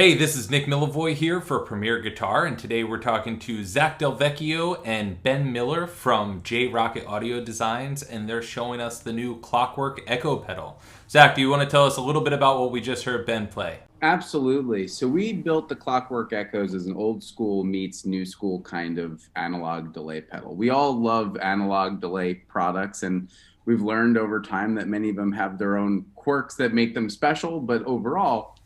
Hey, this is Nick Millivoy here for Premier Guitar, and today we're talking to Zach Del Vecchio and Ben Miller from Rockett Audio Designs, and they're showing us the new Clockwork Echo pedal. Zach, do you want to tell us a little bit about what we just heard Ben play? Absolutely. So we built the Clockwork Echoes as an old school meets new school kind of analog delay pedal. We all love analog delay products, and we've learned over time that many of them have their own quirks that make them special, but overall,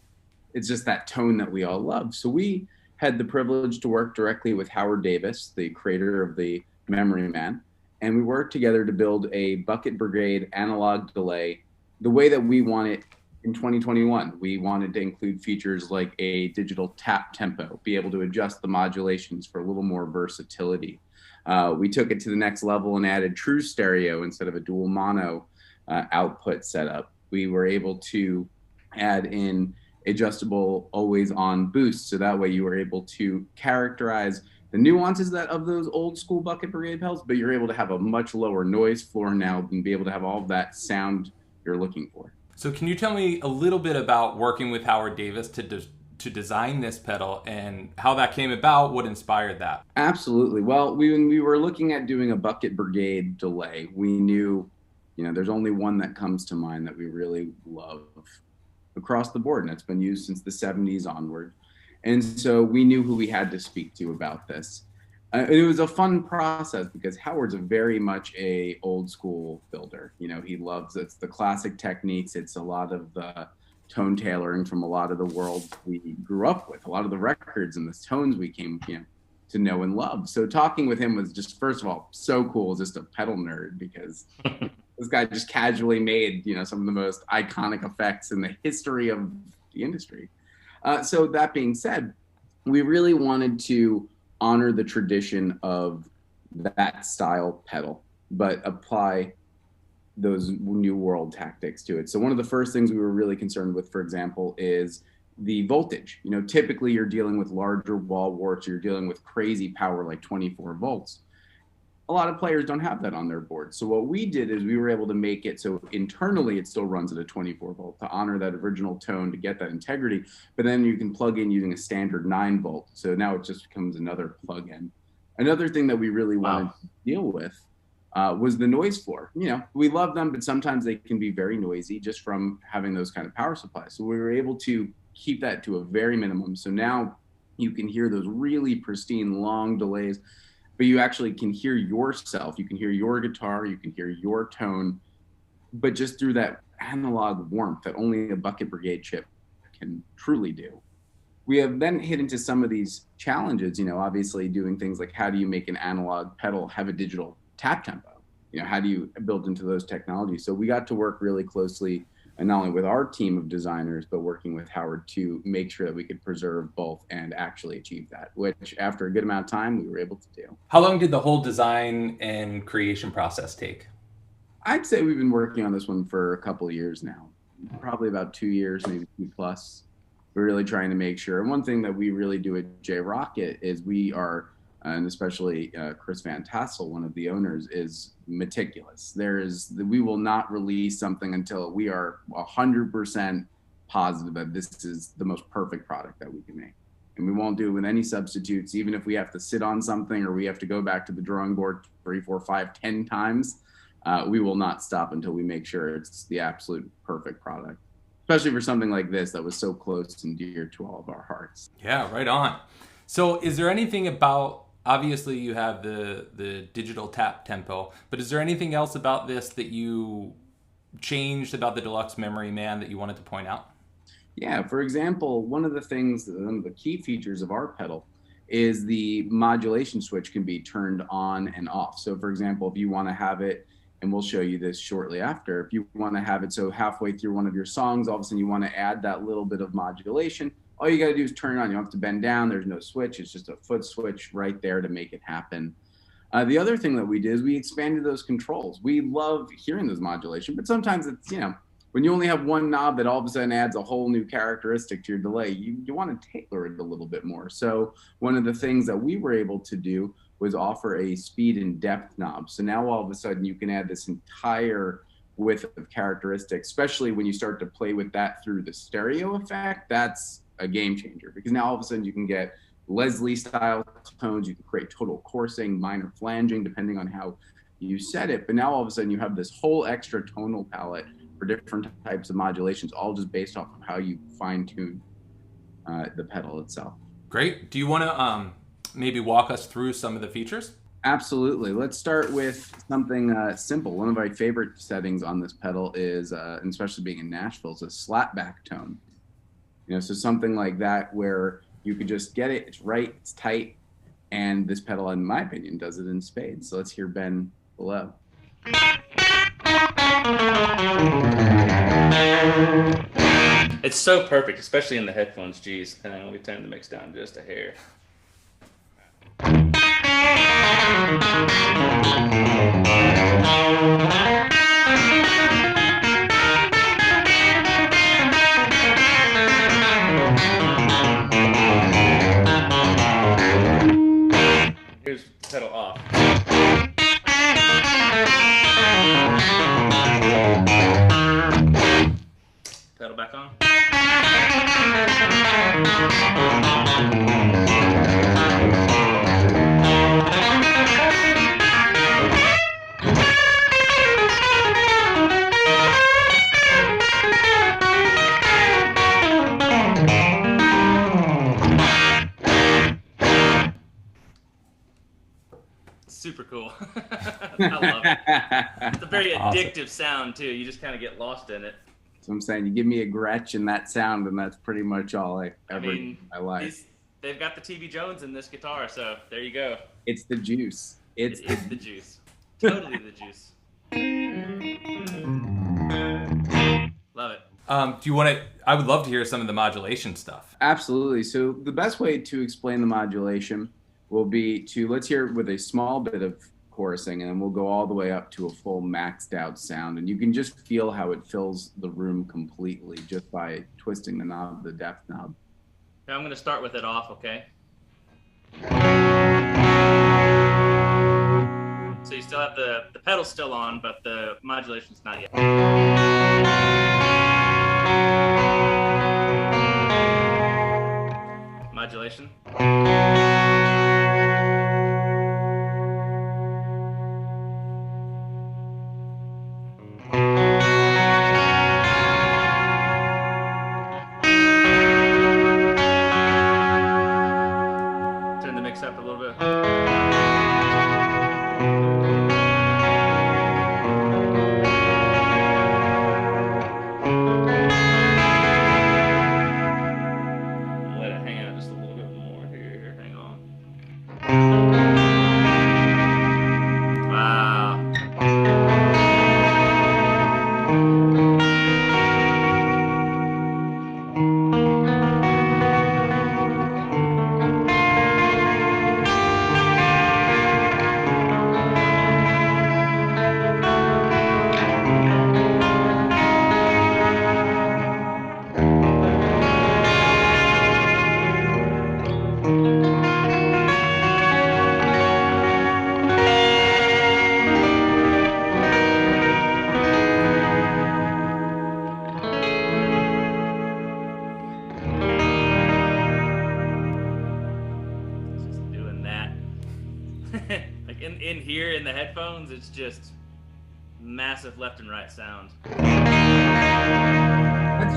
it's just that tone that we all love. So we had the privilege to work directly with Howard Davis, the creator of the Memory Man, and we worked together to build a Bucket Brigade analog delay the way that we want it in 2021. We wanted to include features like a digital tap tempo, be able to adjust the modulations for a little more versatility. We took it to the next level and added true stereo instead of a dual mono output setup. We were able to add in adjustable always on boost, so that way you were able to characterize the nuances that of those old school Bucket Brigade pedals, but you're able to have a much lower noise floor now and be able to have all of that sound you're looking for. So, can you tell me a little bit about working with Howard Davis to design this pedal and how that came about? What inspired that? Absolutely. Well, when we were looking at doing a Bucket Brigade delay, we knew, there's only one that comes to mind that we really love across the board, and it's been used since the 70s onward. And so we knew who we had to speak to about this. It was a fun process because Howard's a very much a old school builder. He loves it's the classic techniques. It's a lot of the tone tailoring from a lot of the world we grew up with, a lot of the records and the tones we came, to know and love. So talking with him was just, first of all, so cool as just a pedal nerd because this guy just casually made, some of the most iconic effects in the history of the industry. So that being said, we really wanted to honor the tradition of that style pedal, but apply those new world tactics to it. So one of the first things we were really concerned with, for example, is the voltage. Typically you're dealing with larger wall warts, you're dealing with crazy power like 24 volts. A lot of players don't have that on their board. So what we did is we were able to make it so internally it still runs at a 24 volt to honor that original tone, to get that integrity. But then you can plug in using a standard 9 volt. So now it just becomes another plug-in. Another thing that we really wanted to deal with was the noise floor. We love them, but sometimes they can be very noisy just from having those kind of power supplies. So we were able to keep that to a very minimum. So now you can hear those really pristine long delays, but you actually can hear yourself. You can hear your guitar, you can hear your tone, but just through that analog warmth that only a Bucket Brigade chip can truly do. We have then hit into some of these challenges, obviously doing things like how do you make an analog pedal have a digital tap tempo? How do you build into those technologies? So we got to work really closely, and not only with our team of designers, but working with Howard to make sure that we could preserve both and actually achieve that, which after a good amount of time, we were able to do. How long did the whole design and creation process take? I'd say we've been working on this one for a couple of years now, probably about 2 years, maybe 2 plus. We're really trying to make sure. And one thing that we really do at Rockett is we are, and especially Chris Van Tassel, one of the owners, is meticulous. We will not release something until we are 100% positive that this is the most perfect product that we can make. And we won't do it with any substitutes, even if we have to sit on something or we have to go back to the drawing board 3, 4, 5, 10 times. We will not stop until we make sure it's the absolute perfect product, especially for something like this that was so close and dear to all of our hearts. Yeah, right on. So, is there anything about obviously you have the digital tap tempo, but is there anything else about this that you changed about the Deluxe Memory Man that you wanted to point out? Yeah, for example, one of the key features of our pedal is the modulation switch can be turned on and off. So for example, if you want to have it, and we'll show you this shortly after, if you want to have it so halfway through one of your songs, all of a sudden you want to add that little bit of modulation, all you got to do is turn it on. You don't have to bend down. There's no switch. It's just a foot switch right there to make it happen. The other thing that we did is we expanded those controls. We love hearing those modulation, but sometimes it's, when you only have one knob that all of a sudden adds a whole new characteristic to your delay, you want to tailor it a little bit more. So one of the things that we were able to do was offer a speed and depth knob. So now all of a sudden you can add this entire width of characteristics, especially when you start to play with that through the stereo effect. That's a game changer, because now all of a sudden you can get Leslie style tones. You can create total coursing, minor flanging, depending on how you set it. But now all of a sudden you have this whole extra tonal palette for different types of modulations, all just based off of how you fine tune the pedal itself. Great. Do you want to maybe walk us through some of the features? Absolutely. Let's start with something simple. One of my favorite settings on this pedal is, and especially being in Nashville, is a slapback tone. So something like that where you could just get it, it's right, it's tight, and this pedal, in my opinion, does it in spades. So let's hear Ben below. It's so perfect, especially in the headphones. Geez, and let me turn the mix down just a hair. Here's the pedal off. Pedal back on. Super cool. I love it. It's a very addictive sound too. You just kind of get lost in it. So I'm saying, you give me a Gretsch that sound, and that's pretty much all I like. They've got the TV Jones in this guitar, so there you go. It's the juice. It is the juice. Totally the juice. Love it. Do you want to? I would love to hear some of the modulation stuff. Absolutely. So the best way to explain the modulation will be to, let's hear it with a small bit of chorusing, and then we'll go all the way up to a full maxed out sound. And you can just feel how it fills the room completely just by twisting the knob, the depth knob. Now I'm going to start with it off, okay? So you still have the pedal's still on, but the modulation's not yet. Modulation. Turn the mix up a little bit. Let it hang out just a little bit more here. Hang on. Wow. Just doing that. Like in here in the headphones, it's just massive left and right sound. Let's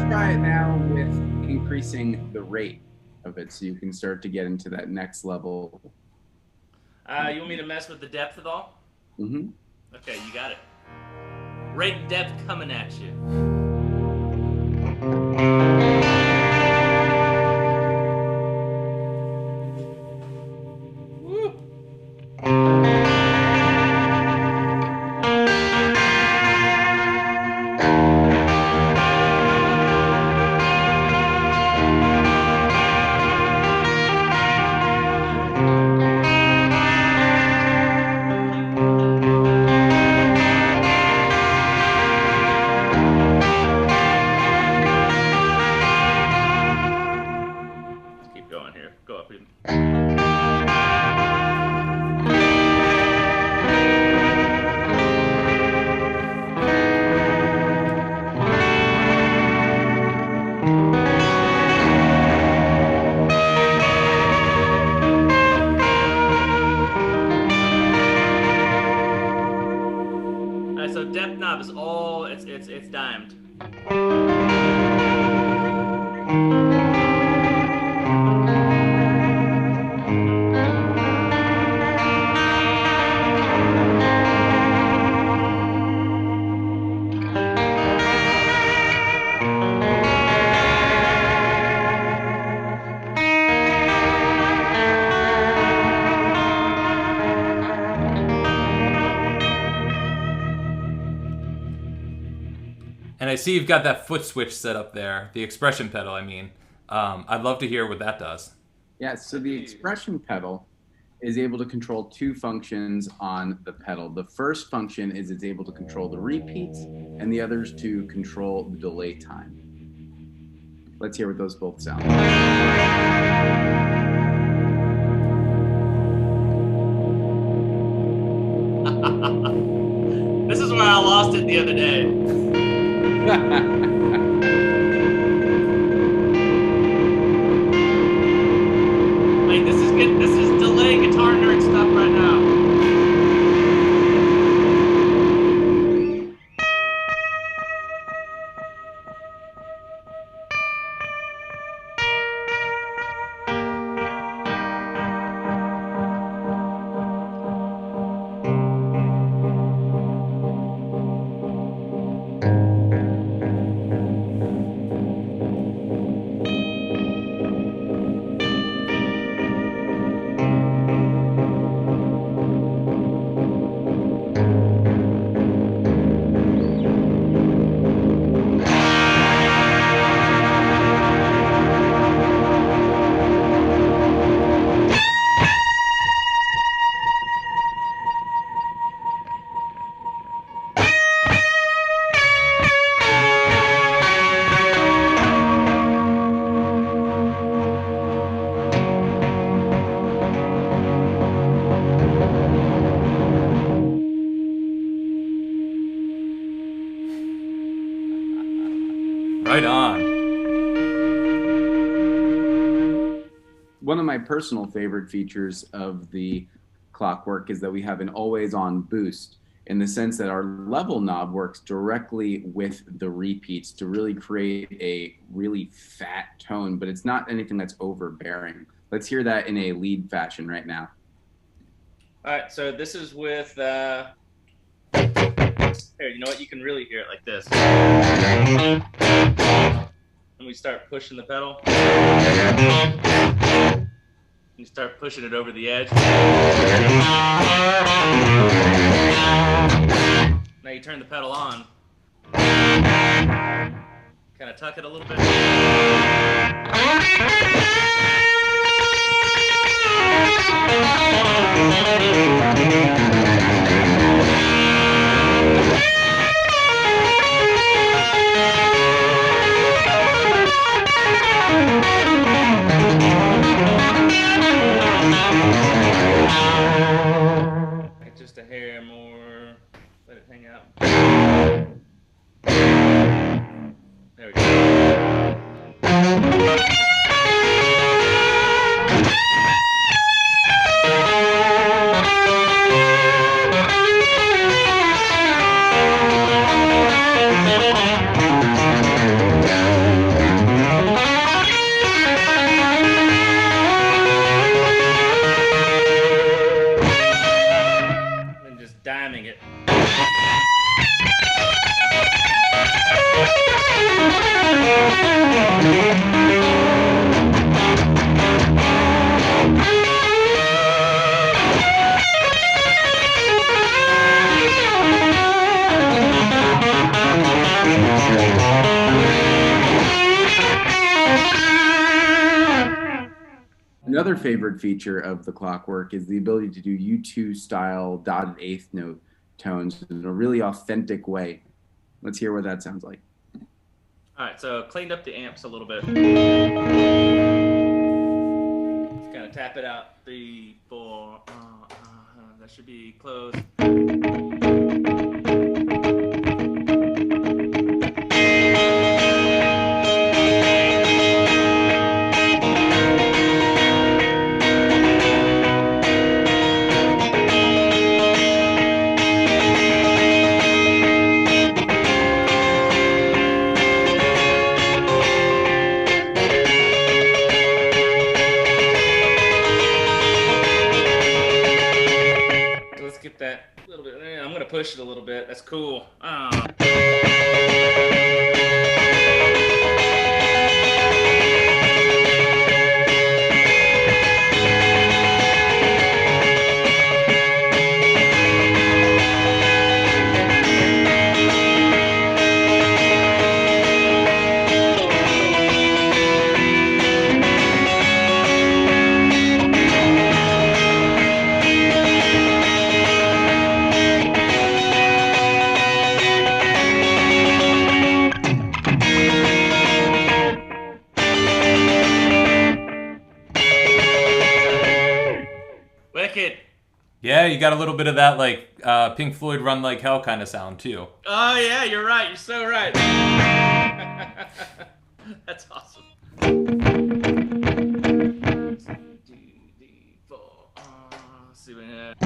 try it now with increasing the rate of it, so you can start to get into that next level. You want me to mess with the depth at all? Mm-hmm. Okay, you got it. Rate and depth coming at you. knob is all it's dimed. And I see you've got that foot switch set up there, the expression pedal, I mean. I'd love to hear what that does. Yeah, so the expression pedal is able to control two functions on the pedal. The first function is it's able to control the repeats, and the other is to control the delay time. Let's hear what those both sound This is where I lost it the other day. Like this is delay guitar nerd stuff right now. Right on. One of my personal favorite features of the Clockwork is that we have an always-on boost, in the sense that our level knob works directly with the repeats to really create a really fat tone, but it's not anything that's overbearing. Let's hear that in a lead fashion right now. All right, so this is with here, you know what? You can really hear it like this. And we start pushing the pedal. You start pushing it over the edge. Now you turn the pedal on. Kind of tuck it a little bit. Just a hair more. Let it hang out. There we go. And just diming it. Another favorite feature of the Clockwork is the ability to do U2 style dotted eighth note tones in a really authentic way. Let's hear what that sounds like. All right, so cleaned up the amps a little bit. Just kind of tap it out. 3, 4. That should be close. let's get that a little bit. I'm gonna push it a little bit. That's cool. Wicked. Yeah, you got a little bit of that like Pink Floyd Run Like Hell kind of sound too. Oh yeah, you're right. You're so right. That's awesome. Let's see what we have.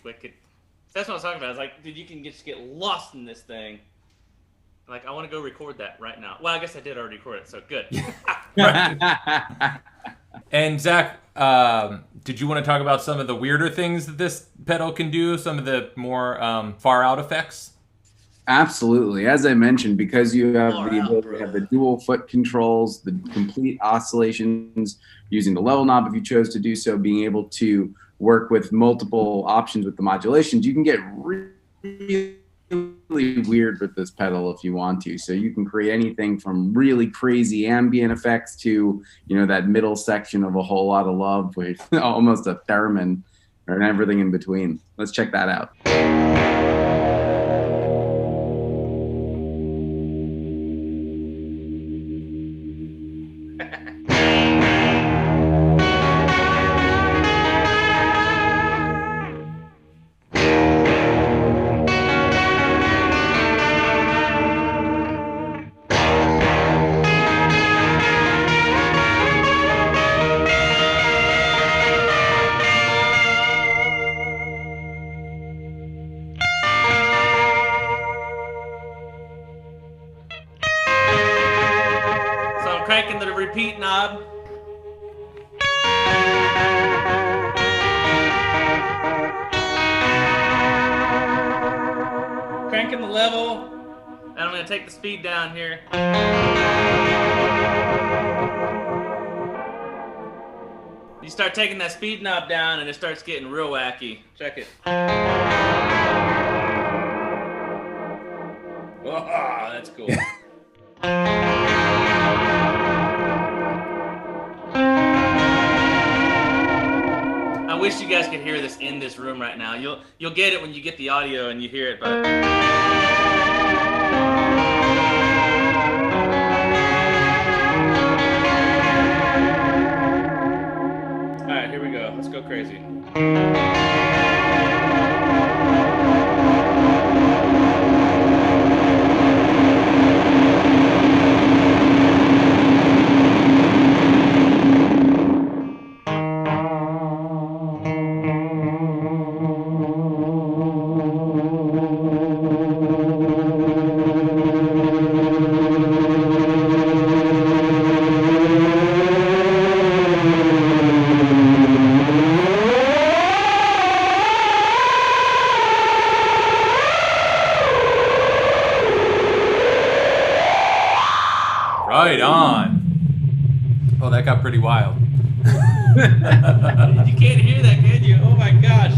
Wicked. That's what I was talking about. I was like, dude, you can just get lost in this thing. Like, I want to go record that right now. Well, I guess I did already record it, so good. And Zach, did you want to talk about some of the weirder things that this pedal can do? Some of the more far out effects? Absolutely. As I mentioned, because you have the ability to have the dual foot controls, the complete oscillations, using the level knob if you chose to do so, being able to work with multiple options with the modulations, you can get really weird with this pedal if you want to. So you can create anything from really crazy ambient effects to, you know, that middle section of A Whole Lot of Love with almost a theremin and everything in between. Let's check that out. Cranking the repeat knob. Cranking the level. And I'm going to take the speed down here. You start taking that speed knob down and it starts getting real wacky. Check it. Oh, that's cool. I wish you guys could hear this in this room right now. You'll get it when you get the audio and you hear it, but all right, here we go. Let's go crazy. Right on. Oh, that got pretty wild. You can't hear that, can you? Oh my gosh.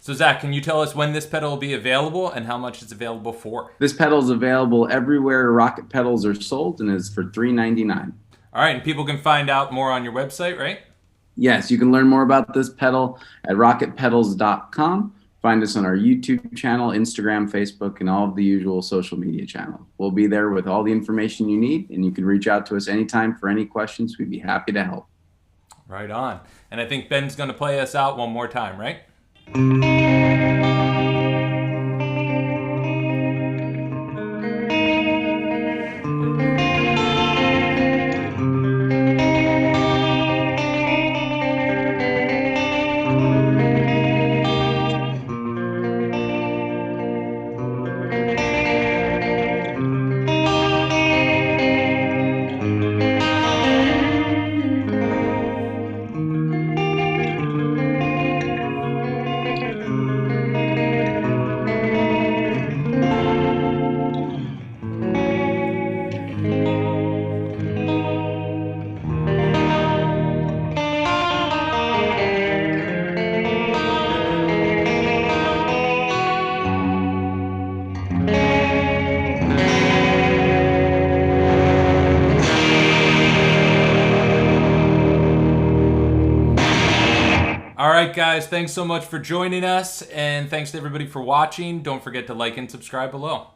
So Zach, can you tell us when this pedal will be available and how much it's available for? This pedal is available everywhere Rockett pedals are sold and is for $3.99. All right, and people can find out more on your website, right? Yes, you can learn more about this pedal at rockettpedals.com. Find us on our YouTube channel, Instagram, Facebook, and all of the usual social media channels. We'll be there with all the information you need, and you can reach out to us anytime for any questions. We'd be happy to help. Right on. And I think Ben's going to play us out one more time, right? All right, guys, thanks so much for joining us, and thanks to everybody for watching. Don't forget to like and subscribe below.